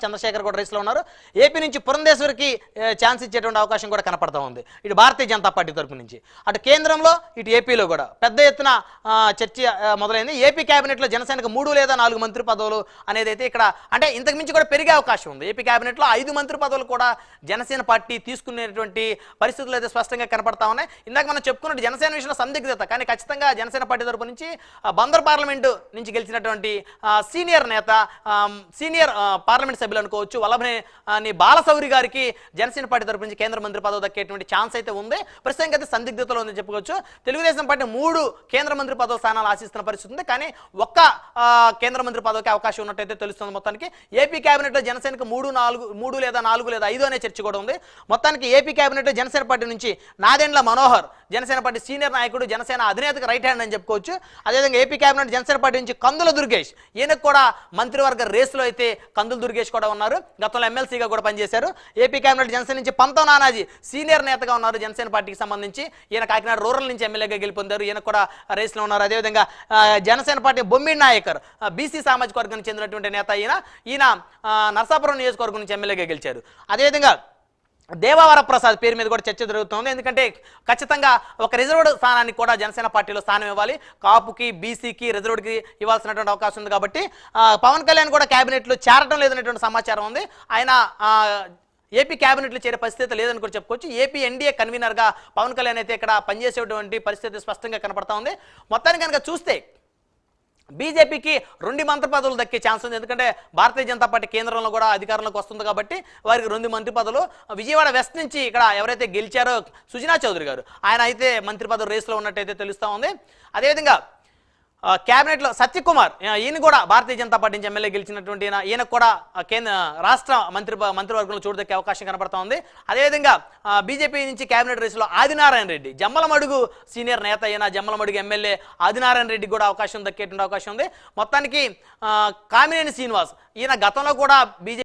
చంద్రశేఖర్ కూడా రేస్లో ఉన్నారు. ఏపీ నుంచి పురంధేశ్వరికి ఛాన్స్ ఇచ్చేటువంటి అవకాశం కూడా కనపడతా ఉంది ఇటు భారతీయ జనతా పార్టీ తరపు నుంచి. అటు కేంద్రంలో ఇటు ఏపీలో కూడా పెద్ద ఎత్తున చర్చ మొదలైంది. ఏపీ క్యాబినెట్లో జనసేనకు 3 లేదా 4 మంత్రి పదవులు అనేది అయితే ఇక్కడ అంటే ఇంతకు మించి కూడా పెరిగే అవకాశం ఉంది. ఏపీ క్యాబినెట్లో 5 మంత్రి పదవులు కూడా జనసేన పార్టీ తీసుకునేటువంటి పరిస్థితులు అయితే స్పష్టంగా కనపడతా ఉన్నాయి. ఇందాక మనం చెప్పుకున్నట్టు జనసేన విషయంలో సందిగ్ధత, కానీ ఖచ్చితంగా జనసేన పార్టీ తరపు నుంచి బందర్ పార్లమెంటు నుంచి గెలిచినటువంటి సీనియర్ నేత, సీనియర్ పార్లమెంట్ సభ్యులు అనుకోవచ్చు వల్లభనేని బాలశౌరి గారికి జనసేన పార్టీ తరపు నుంచి కేంద్ర మంత్రి పదవి దక్కేటువంటి ఛాన్స్ అయితే ఉంది. ప్రస్తుతానికి అయితే సందిగ్ధతలో ఉందని చెప్పుకోవచ్చు. తెలుగుదేశం పార్టీ 3 కేంద్ర మంత్రి పదవి స్థానాలు ఆశిస్తున్న పరిస్థితి ఉంది, కానీ ఒక్క కేంద్ర మంత్రి పదవికి అవకాశం ఉన్నట్టయితే తెలుస్తుంది. మొత్తానికి ఏపీ క్యాబినెట్లో జనసేనకు 3 లేదా 4 లేదా 5 అనే చర్చ కూడా ఉంది. మొత్తానికి ఏపీ క్యాబినెట్లో జనసేన పార్టీ నుంచి నాదెండ్ల మనోహర్ జనసేన పార్టీ సీనియర్ నాయకుడు, జనసేన అధినేతకు రైట్ హ్యాండ్ అని చెప్పుకోవచ్చు. అదేవిధంగా ఏపీ క్యాబినెట్ జనసేన పార్టీ నుంచి కందుల దుర్గేష్, ఈయనకు కూడా మంత్రివర్గ రేసులో అయితే కందుల దుర్గేష్ కూడా ఉన్నారు. గతంలో ఎమ్మెల్సీగా కూడా పనిచేశారు. ఏపీ క్యాబినెట్ జనసేన నుంచి పంతం నానాజీ సీనియర్ నేతగా ఉన్నారు జనసేన పార్టీకి సంబంధించి. ఈయన కాకినాడ రూరల్ నుంచి ఎమ్మెల్యేగా గెలుపొందారు. ఈయన కూడా రేస్లో ఉన్నారు. అదేవిధంగా జనసేన పార్టీ బొమ్మిడి నాయకర్ బీసీ సామాజిక వర్గానికి చెందినటువంటి నేత ఈయన నరసాపురం నియోజకవర్గం నుంచి ఎమ్మెల్యేగా గెలిచారు. అదేవిధంగా దేవావర ప్రసాద్ పేరు మీద కూడా చర్చ జరుగుతుంది. ఎందుకంటే ఖచ్చితంగా ఒక రిజర్వ్డ్ స్థానానికి కూడా జనసేన పార్టీలో స్థానం ఇవ్వాలి. కాపుకి, బీసీకి, రిజర్వ్డ్కి ఇవ్వాల్సినటువంటి అవకాశం ఉంది. కాబట్టి పవన్ కళ్యాణ్ కూడా క్యాబినెట్లో చేరడం లేదనేటువంటి సమాచారం ఉంది. ఆయన ఏపీ క్యాబినెట్లో చేరే పరిస్థితి లేదని కూడా చెప్పుకోవచ్చు. ఏపీ ఎన్డీఏ కన్వీనర్గా పవన్ కళ్యాణ్ అయితే ఇక్కడ పనిచేసేటువంటి పరిస్థితి స్పష్టంగా కనపడతా ఉంది. మొత్తానికి కనుక చూస్తే బీజేపీకి 2 మంత్రి పదవులు దక్కే ఛాన్స్ ఉంది. ఎందుకంటే భారతీయ జనతా పార్టీ కేంద్రంలో కూడా అధికారంలోకి వస్తుంది కాబట్టి వారికి 2 మంత్రి పదవులు. విజయవాడ వెస్ట్ నుంచి ఇక్కడ ఎవరైతే గెలిచారో సుజనా చౌదరి గారు, ఆయన అయితే మంత్రి పదవి రేసులో ఉన్నట్టయితే తెలుస్తూ ఉంది. అదేవిధంగా క్యాబినెట్లో సత్యకుమార్, ఈయన కూడా భారతీయ జనతా పార్టీ నుంచి ఎమ్మెల్యే గెలిచినటువంటి ఈయనకు కూడా రాష్ట్ర మంత్రివర్గంలో చోటు దక్కే అవకాశం కనపడతా ఉంది. అదేవిధంగా బీజేపీ నుంచి క్యాబినెట్ రేసులో ఆదినారాయణ రెడ్డి, జమ్మలమడుగు సీనియర్ నేత అయిన జమ్మలమడుగు ఎమ్మెల్యే ఆదినారాయణ రెడ్డి కూడా అవకాశం దక్కేటువంటి అవకాశం ఉంది. మొత్తానికి కామినేని శ్రీనివాస్, ఈయన గతంలో కూడా బీజేపీ